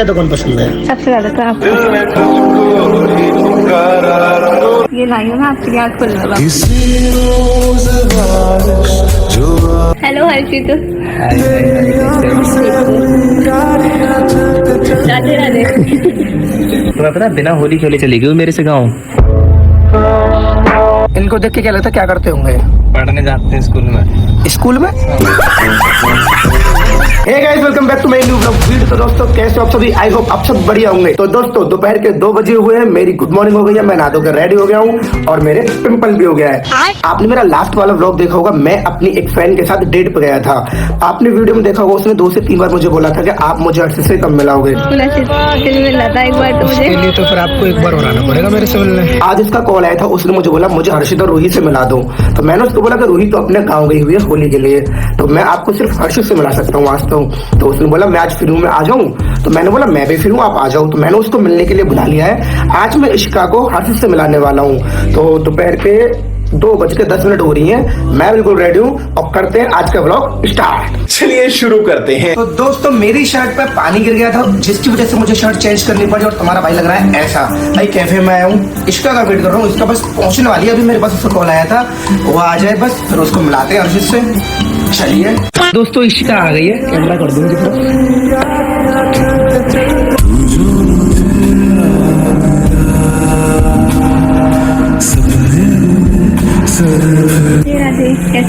तो कौन पसंद है? सबसे ज्यादा तो आपको। ये लाई हूँ मैं आपके लिए, आज खुल लगा। हेलो हर्षित, राधे राधे। तो अपना बिना होली खेले चली गई मेरे से गाँव। इनको देख के क्या लगता है क्या करते होंगे? पढ़ने जाते हैं स्कूल में। स्कूल में? Hey guys, welcome back to my new vlog video. तो दोस्तों कैसे हो आप सभी? आई होप आप सब बढ़िया होंगे। तो दोस्तों दोपहर के 2 बजे हुए हैं, मेरी गुड मॉर्निंग हो गई है, मैं नहा धोकर रेडी हो गया हूँ और मेरे पिंपल भी हो गया है। आपने मेरा लास्ट वाला व्लॉग देखा होगा, मैं अपनी एक फ्रेंड के साथ डेट पे गया था। आपने वीडियो में देखा होगा, उसने 2 से 3 बार मुझे बोला था कि आप मुझे हर्षित से कब मिलाओगे। तो फिर आपको एक बार और आना पड़ेगा मेरे से मिलने। आज इसका कॉल आया था, उसने मुझे बोला मुझे हर्षित और रूही से मिला दो। तो मैंने उसको बोला कि रूही तो अपने गाँव गई हुई है होली के लिए, तो मैं आपको सिर्फ हर्षित से मिला सकता हूँ आज। तो उसने बोला मैं आज फ्री हूँ, मैं आ जाऊँ। तो मैंने बोला मैं भी फ्री हूँ, आप आ जाओ। तो मैंने उसको मिलने के लिए बुला लिया है। आज मैं इशिका को हर्षित से मिलाने वाला हूँ। तो दोपहर के 2:10 हो रही हैं, मैं बिल्कुल रेडी हूँ और करते हैं आज का व्लॉग स्टार्ट। चलिए शुरू करते हैं। तो दोस्तों मेरी शर्ट पे पानी गिर गया था, जिसकी वजह से मुझे शर्ट चेंज करनी पड़ी और तुम्हारा भाई लग रहा है ऐसा। भाई कैफे में आया हूँ, इसका का वेट कर रहा हूँ, इसका बस पहुंचने वाली है। अभी मेरे पास उसका कॉल आया था, वो आ जाए बस, फिर उसको मिलाते हैं हर्षित से। चलिए दोस्तों इशिका आ गई है, कैमरा कर दूंगी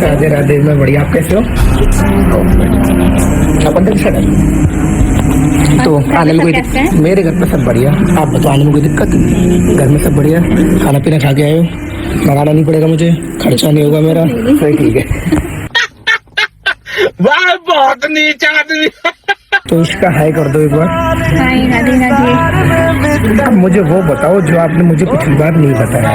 राधे राधे। मैं बढ़िया, आप कैसे हो? अपन तो आने में कोई दिक्कत? मेरे घर पे सब बढ़िया। आप बताओ, आने में कोई दिक्कत? घर में सब बढ़िया, खाना पीना खा के आए हो? लगाना नहीं पड़ेगा मुझे, खर्चा नहीं होगा मेरा, सही ठीक है। वाह बहुत नीच आदमी। तो इसका हाई कर दो एक बार। हाय राधे राधे। अब मुझे वो बताओ जो आपने मुझे पिछली बार नहीं बताया।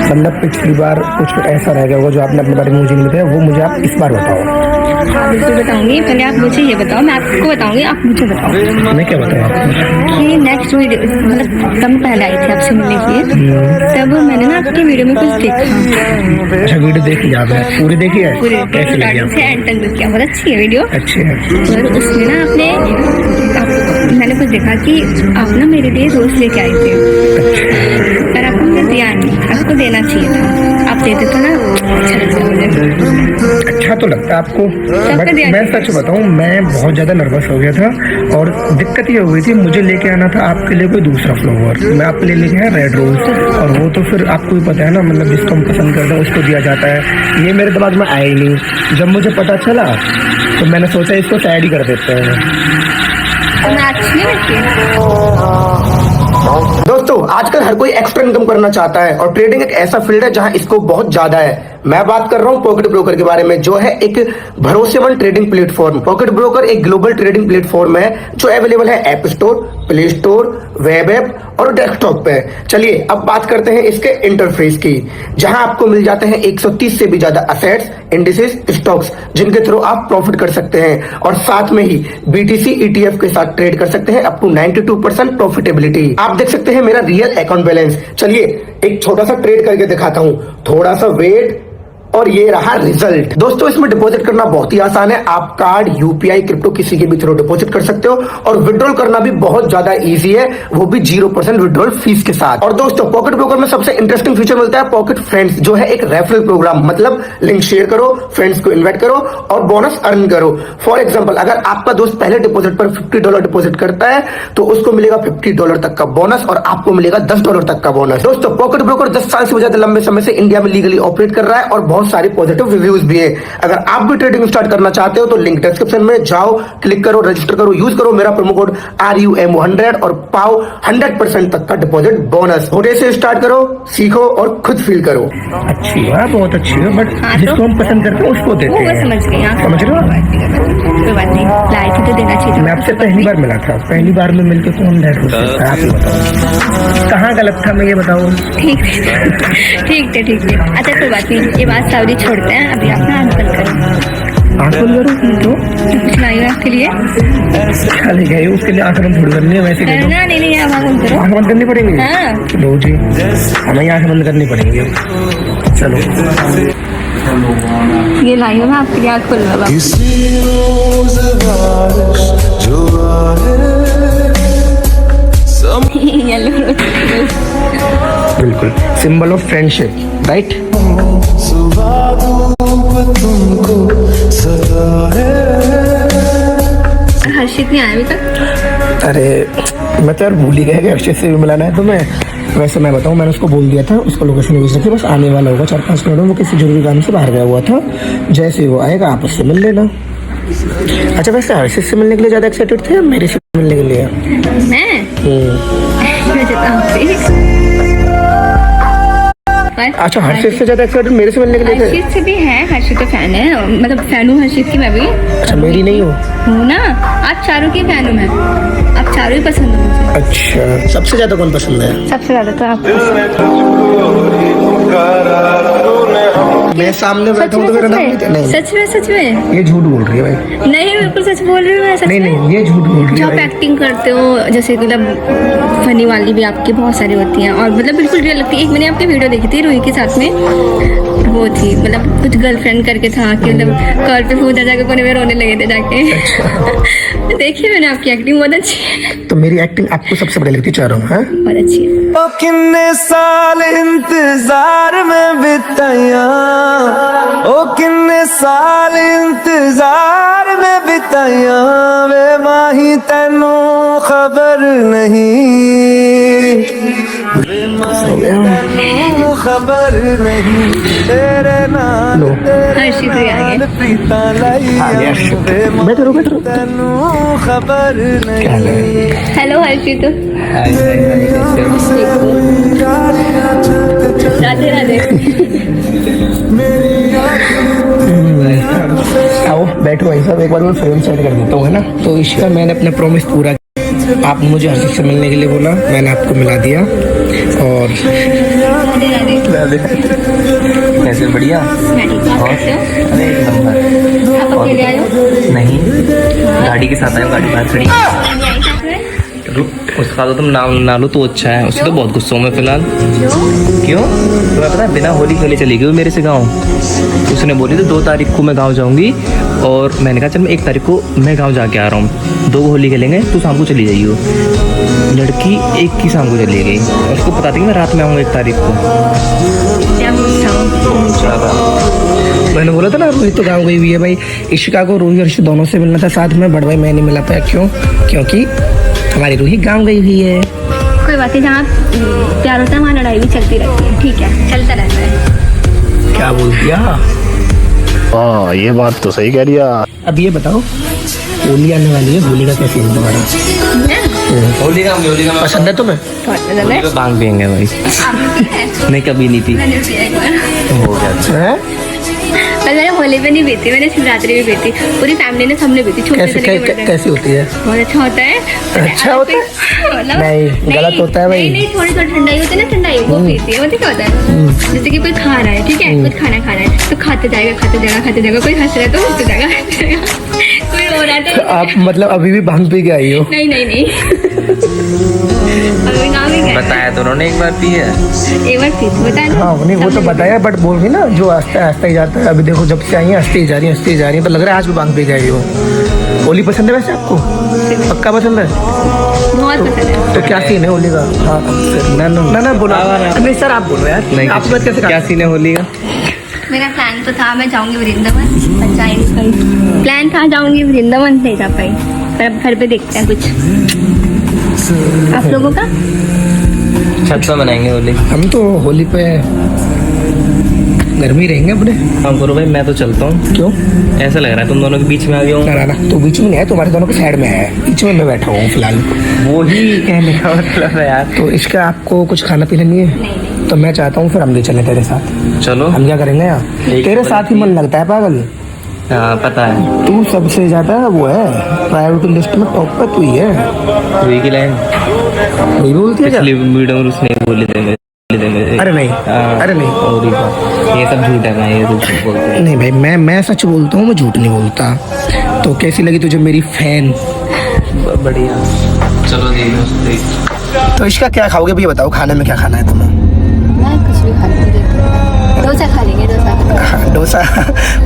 मतलब पिछली बार कुछ ऐसा रह गया होगा जो आपने अपने बारे में मुझे नहीं बताया, वो मुझे आप इस बार बताओ। हाँ बिल्कुल बताऊंगी, पहले आप मुझे ये बताओ, मैं आपको बताऊंगी, आप मुझे बताओ। मैं क्या बताऊँ आपको? कि नेक्स्ट वीडियो मतलब तब पहले आई थी आपसे मिलने के लिए, तब मैंने ना आपकी वीडियो में कुछ देखा। अच्छा वीडियो देखी आपने? पूरी देखी है? पूरी कैसी लगी स्टार्टिंग से एंड तक देखी, बहुत अच्छी है वीडियो। अच्छी है। और उसमें ना मैंने कुछ देखा कि आप ना मेरे लिए रोज लेके आए थे, पर आपको मुझे दिया नहीं, आपको देना चाहिए था, आप देते तो ना अच्छा लगता मुझे। अच्छा तो लगता है आपको, बट मैं सच बताऊं, मैं बहुत ज्यादा नर्वस हो गया था और दिक्कत ये हो गई थी, मुझे लेके आना था आपके लिए कोई दूसरा फ्लेवर, मैं आपके लिए लेके आया रेड रोज, और वो तो फिर आपको भी पता है ना, मतलब जिसको हम पसंद करते हैं उसको दिया जाता है। ये मेरे दिमाग में आया ही नहीं। जब मुझे पता चला तो मैंने सोचा इसको साइड ही कर देते हैं। दोस्तों आजकल हर कोई एक्स्ट्रा इनकम करना चाहता है और ट्रेडिंग एक ऐसा फील्ड है जहां इसको बहुत ज्यादा है। मैं बात कर रहा हूं पॉकेट ब्रोकर के बारे में, जो है एक भरोसेमंद ट्रेडिंग प्लेटफॉर्म। पॉकेट ब्रोकर एक ग्लोबल ट्रेडिंग प्लेटफॉर्म है जो अवेलेबल है app store, play store, web app और डेस्कटॉप पे। चलिए अब बात करते हैं इसके इंटरफेस की, जहां आपको मिल जाते हैं 130 से भी ज्यादा असेट्स, इंडिसेस, स्टॉक्स, जिनके थ्रू आप प्रॉफिट कर सकते हैं और साथ में ही BTC ETF के साथ ट्रेड कर सकते हैं अप टू 92% प्रॉफिटेबिलिटी। आप देख सकते हैं मेरा रियल अकाउंट बैलेंस। चलिए एक छोटा सा ट्रेड करके दिखाता हूं, थोड़ा सा वेट, और ये रहा रिजल्ट। दोस्तों इसमें डिपॉजिट करना बहुत ही आसान है, आप कार्ड, UPI, क्रिप्टो किसी के भी थ्रू डिपॉजिट कर सकते हो और विड्रॉल करना भी बहुत ज्यादा इजी है, वो भी 0% विड्रॉल फीस के साथ। और दोस्तों पॉकेट ब्रोकर में सबसे इंटरेस्टिंग फीचर मिलता है पॉकेट फ्रेंड्स, जो है एक रेफरल प्रोग्राम, मतलब लिंक शेयर करो, फ्रेंड्स को इन्वाइट करो और बोनस अर्न करो। फॉर एग्जाम्पल अगर आपका दोस्त पहले डिपॉजिट पर $50 डिपॉजिट करता है तो उसको मिलेगा $50 तक का बोनस और आपको मिलेगा $10 तक का बोनस। दोस्तों पॉकेट ब्रोकर 10 साल से ज्यादा लंबे समय से इंडिया में लीगली ऑपरेट कर रहा है और बहुत सारे पॉजिटिव रिव्यूज भी है। अगर आप भी ट्रेडिंग स्टार्ट करना चाहते हो तो लिंक डिस्क्रिप्शन में जाओ, क्लिक करो, रजिस्टर करो, यूज करो मेरा प्रोमो कोड RUM100 और पाओ 100% तक का डिपॉजिट बोनस। छोटे से स्टार्ट करो, सीखो और खुद फील करो। अच्छी है, बहुत अच्छी है, बट जिसको हम पसंद करते हैं उसको देते हैं। समझ गई, समझ रहे हो? कोई बात नहीं, लाइफ तो देना चाहिए। मैं आपसे पहली बार मिला था, पहली बार में मिलकर कौन रेड हो सकता है? आप ही बताओ कहाँ गलत था, मैं ये बताओ। ठीक है। अच्छा कोई बात नहीं, ये बात सावरी छोड़ते हैं, अभी आप ना आंख बंद करो। आंख बंद करो? तो कुछ लाई हो आपके लिए? क्या ले गए? उसके लिए आंख बंद थोड़ी करनी है, वैसे नहीं आप आंख बंद करो। आंख बंद करनी पड़ेगी? हाँ। लो जी, हमें आंख बंद करनी पड़ेगी। चलो ये लाई हो मैं आपके लिए, आंख खोल लगा। बिल्कुल, सिंबल ऑफ फ्रेंडशिप, राइट। हर्षित नहीं आया अभी तक? अरे मैं तो यार भूल ही गया कि अक्षय से भी मिलाना है तुम्हें। वैसे मैं बताऊं, मैंने उसको बोल दिया था, उसको लोकेशन भेज रखी, बस आने वाला होगा 4-5 मिनट में। वो किसी जरूरी काम से बाहर गया हुआ था, जैसे ही वो आएगा आप उससे मिल लेना। अच्छा, वैसे हर्षित से मिलने के लिए ज़्यादा एक्साइटेड थे या मेरे से मिलने के लिए? अच्छा, हर्षित से ज़्यादा एक्साइटेड मेरे से मिलने के लिए थे? हर्षित से भी है, हर्षित तो फैन है, मतलब फैन हूँ हर्षित की मैं भी। अच्छा, मेरी नहीं हो? हूँ ना, आप चारों की फैन हूँ मैं, आप चारों ही पसंद हो मुझे। अच्छा, सबसे ज़्यादा कौन पसंद है? सबसे ज्यादा तो आप। मैं सामने बैठा हूँ तो मेरा नाम नहीं। सच में ये झूठ बोल रही है भाई। नहीं, बिल्कुल सच बोल रही हूँ मैं, सच नहीं में। नहीं, ये झूठ बोल रही जो है आप भाई। एक्टिंग करते हो, जैसे मतलब फनी वाली भी आपकी बहुत सारी होती हैं और मतलब बिल्कुल रियल लगती है। एक मैंने आपकी वीडियो देखी थी रूही के साथ में, वो थी मतलब कुछ गर्लफ्रेंड करके था कि मतलब कॉल पे फोन जाके कोने में रोने लगे थे जाके। देखिए मैंने आपकी एक्टिंग बहुत अच्छी है, तो मेरी एक्टिंग आपको सबसे बढ़िया लगती है चारों में? हाँ, बहुत अच्छी है। ओ किन्ने साल इंतजार में बिताया, ओ किन्ने साल इंतजार में बिताया, वे माही तेनू खबर नहीं, वे माही तेनू खबर नहीं, तेरे नाल हर्षित भी आ गए। प्रीता लैया, वे माही बैठो बैठो। तेनू खबर क्या हाल है? नहीं। हेलो हर्षित, राधे राधे। आओ बैठो भाई साहब, एक बार मैं फ्रेम सेट कर देता हूँ, है ना। तो इसका मैंने अपना प्रॉमिस पूरा किया। आपने मुझे हर्षित से मिलने के लिए बोला, मैंने आपको मिला दिया। और राधे राधे। कैसे? बढ़िया। मैं ठीक हूँ, आप कैसे हो? अरे एक नंबर। आप अकेले आए हो? नहीं, गाड़ी के साथ आए, गाड़ी बाहर खड़ी। मैं आई साथ में। रुक, उसका तो तुम नाम ना लो तो अच्छा है, उससे तो बहुत गुस्सा हूँ मैं फिलहाल। क्यों? तुम्हें पता है, बिना होली खेले चली गई मेरे से गाँव। उसने बोली तो 2 तारीख को मैं गाँव जाऊँगी, और मैंने कहा चल मैं 1 तारीख को मैं गाँव जाके आ रहा हूँ, 2 होली खेलेंगे, तू शाम को चली जाइयो। लड़की 1 की शाम को चली गई, और उसको पता थी कि मैं रात में आऊँगा 1 तारीख को। क्या गुस्सा हो? ज़्यादा मैंने बोला था ना रोहित तो गाँव गई हुई है भाई। इशिका को रोहित हर्षित दोनों से मिलना था साथ में, बट भाई मैं नहीं मिला पाया। क्यों? क्योंकि हमारी रूही गाँव गई हुई है। कोई बात नहीं, जहाँ प्यार होता है वहाँ लड़ाई भी चलती रहती है, ठीक है, चलता रहता है। क्या बोल दिया? हाँ, ये बात तो सही कह रही है। अब ये बताओ, होली आने वाली है, होली का क्या सीन तुम्हारा? होली का पसंद है तुम्हें? बहुत पसंद है। भांग पियेंगे भाई। नहीं, कभी नहीं पी। मैंने पिया एक बार। हो गया। हैं? पर मैंने होली पे नहीं पीती, मैंने शिवरात्रि में पीती, पूरी फैमिली ने सबने पीती, छोटे कैसे से लेके बड़े तक। कैसी होती है? बहुत अच्छा होता है। अच्छा होता है? मतलब नहीं, गलत होता है भाई। नहीं, थोड़ी थोड़ी ठंडाई होती है ना, ठंडाई वो पीती है। मतलब क्या होता है, जैसे कि कोई खा रहा है, ठीक है, कुछ खाना खा रहा है तो खाते जाएगा, कोई हंस रहा है तो हंसते जाएगा, कोई रो रहा है तो आप मतलब अभी भी भांग पी के आई हो? नहीं अभी नाम ही क्या है? बताया तो उन्होंने एक बार पी है। एक बार पी बताया ना। हाँ, नहीं वो तो बताया, बट बोल रही ना जो आस्ता ही जाता है। अभी देखो जब से आई है हंसते ही जा रही है, तो लग रहा है आज भी भांग पी के आई हो। होली पसंद है वैसे आपको? पक्का पसंद है? बहुत पसंद है। तो क्या सीन है होली का? हाँ, ना बोला नहीं सर, आप बोलो यार। नहीं, आप बात कैसे? क्या सीन है होली का? मेरा प्लान तो था मैं जाऊंगी वृंदावन, पर जा ही नहीं पाई। प्लान था जाऊंगी वृंदावन, नहीं जा पाई, पर अब घर पे देखते हैं कुछ। आप लोगों का? छत पे मनाएंगे होली। हम तो होली पे घर में ही रहेंगे अपने। काम करो भाई, मैं तो चलता हूँ। क्यों? ऐसा लग रहा है तुम दोनों के बीच में आ गया हूँ। ना तो बीच में नहीं है, तुम्हारे दोनों के साइड में है, बीच में मैं बैठा हूँ फिलहाल। वो ही कहने का मतलब है यार। तो इसका आपको कुछ खाना पीना नहीं है? नहीं। तो मैं चाहता हूँ फिर हम भी चले तेरे साथ। चलो। हम क्या करेंगे यहाँ? तेरे साथ ही मन लगता है पागल। हाँ पता है। तू सबसे ज्यादा वो है, प्रायोरिटी लिस्ट में टॉप पे तू ही है। वही की लाइन नहीं बोलती है क्या? पिछली वीडियो में उसने बोले थे अरे नहीं, अरे नहीं, और ये सब झूठ है भाई, ये तो झूठ बोलते हैं। नहीं भाई, मैं सच बोलता हूँ, मैं झूठ नहीं बोलता। तो कैसी लगी तुझे मेरी फैन? बढ़िया। चलो देख। तो इसका क्या खाओगे भैया, बताओ खाने में क्या खाना है तुम्हें? मैं कुछ भी खा लूंगी, डोसा खा लेंगे, डोसा। डोसा?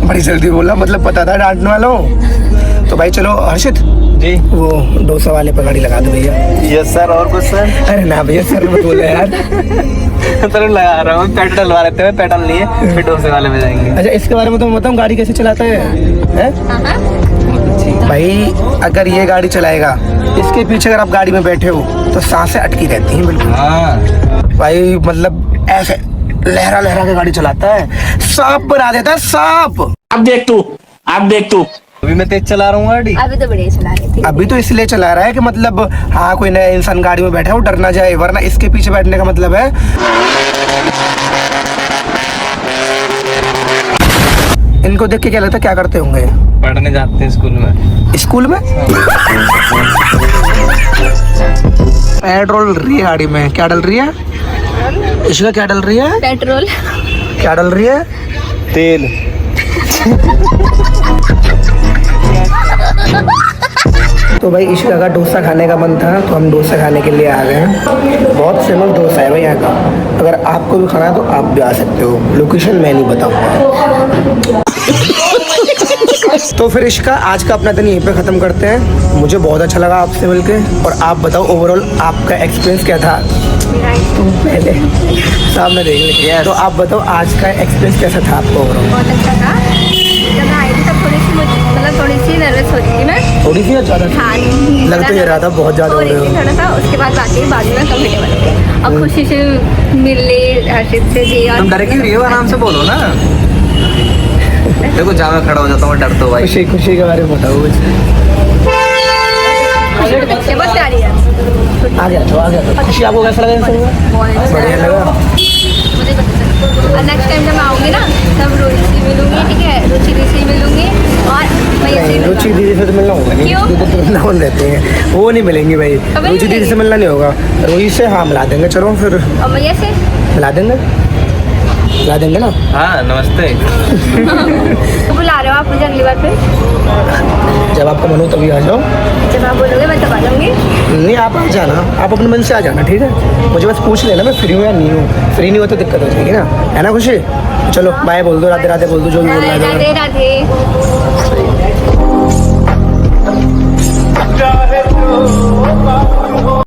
बड़ी जल्दी बोला, मतलब पता था डांटने वाला हूँ। तो भाई चलो हर्षित, जी वो डोसा वाले पे गाड़ी लगा दो भैया। Yes sir. और कुछ सर? अरे ना भैया, सर मत बोलो यार। सर लगा रहा हूँ, पेट्रोल डलवा लेते हैं, पेट्रोल लिए फिर डोसे वाले में जाएंगे। अच्छा, इसके बारे में तो मैं बताऊँ गाड़ी कैसे चलाता है? भाई अगर ये गाड़ी चलाएगा, इसके पीछे अगर आप गाड़ी में बैठे हो तो सांसें अटकी रहती हैं बिल्कुल। हाँ भाई मतलब ऐसे लहरा लहरा के गाड़ी चलाता है, सांप बना देता है, सांप। अब देख तू अभी मैं तेज चला रहा हूँ गाड़ी। अभी तो बढ़िया चला रही थी। अभी तो इसलिए चला रहा है कि मतलब हाँ कोई नया इंसान गाड़ी में बैठा है वो डर ना जाए, वरना इसके पीछे बैठने का मतलब है इनको देख के क्या लगता है क्या करते होंगे? पढ़ने जाते हैं स्कूल में। स्कूल में पेट्रोल डल रही है गाड़ी में, क्या डल रही है? इसका क्या डल रही है? पेट्रोल। क्या डल रही है? तेल। तो भाई इशिका का डोसा खाने का मन था तो हम डोसा खाने के लिए आ गए हैं। बहुत फेमस डोसा है भाई यहाँ का, अगर आपको भी खाना है तो आप भी आ सकते हो। लोकेशन मैं नहीं बताऊँगा। तो फिर इशिका आज का अपना दिन यहीं पे ख़त्म करते हैं। मुझे बहुत अच्छा लगा आपसे मिलके, और आप बताओ ओवरऑल आपका एक्सपीरियंस क्या था? तुम पहले सामने देख ले, तो आप बताओ आज का एक्सपीरियंस कैसा था आपका ओवरऑल? बहुत अच्छा था। जब मैं आई थी तब थोड़ी सी नर्वस हो रही थी मैं। थोड़ी सी या ज़्यादा? हाँ, लग तो ये रहा था बहुत ज़्यादा हो रहे हो। थोड़ा सा, उसके बाद बाकी बाद में कंफर्टेबल हो गए। अब खुशी से मिलने हर्षित से जी, और तुम डर क्यों रही हो? आराम से बोलो ना। देखो जहाँ मैं खड़ा हो जाता हूँ डर तो भाई। खुशी खुशी के बारे में बताओ कुछ। बस आ रही है। आ गया तो खुशी आपको कैसा लगा? बढ़िया लगा। मुझे और नेक्स्ट टाइम जब मैं आऊँगी ना तब रोहित से मिलूंगी, ठीक है? रुचि दी से मिलूंगी और भैया से रुचि दीदी से तो मिलना होगा नहीं, क्यों? दीदी तो नॉन रहते हैं, वो नहीं मिलेंगी भाई। नहीं रुचि दीदी मिलेंगी? से मिलना नहीं होगा। रोहित से हाँ मिला देंगे, चलो फिर और भैया से मिला देंगे ना। हाँ नमस्ते। तो बुला रहे हो आप मुझे अगली बार फिर? जब आपका मन हो तभी आ जाओ। जब आप बोलोगे मैं तब आ जाऊँगी। नहीं आप आ जाना, आप अपने मन से आ जाना, ठीक है? मुझे बस पूछ लेना मैं फ्री हूँ या नहीं हूँ। फ्री नहीं हो तो दिक्कत हो जाएगी ना, है ना खुशी? चलो बाय बोल दो, राधे राधे बोल दो, जो भी बोलना है। राधे राधे।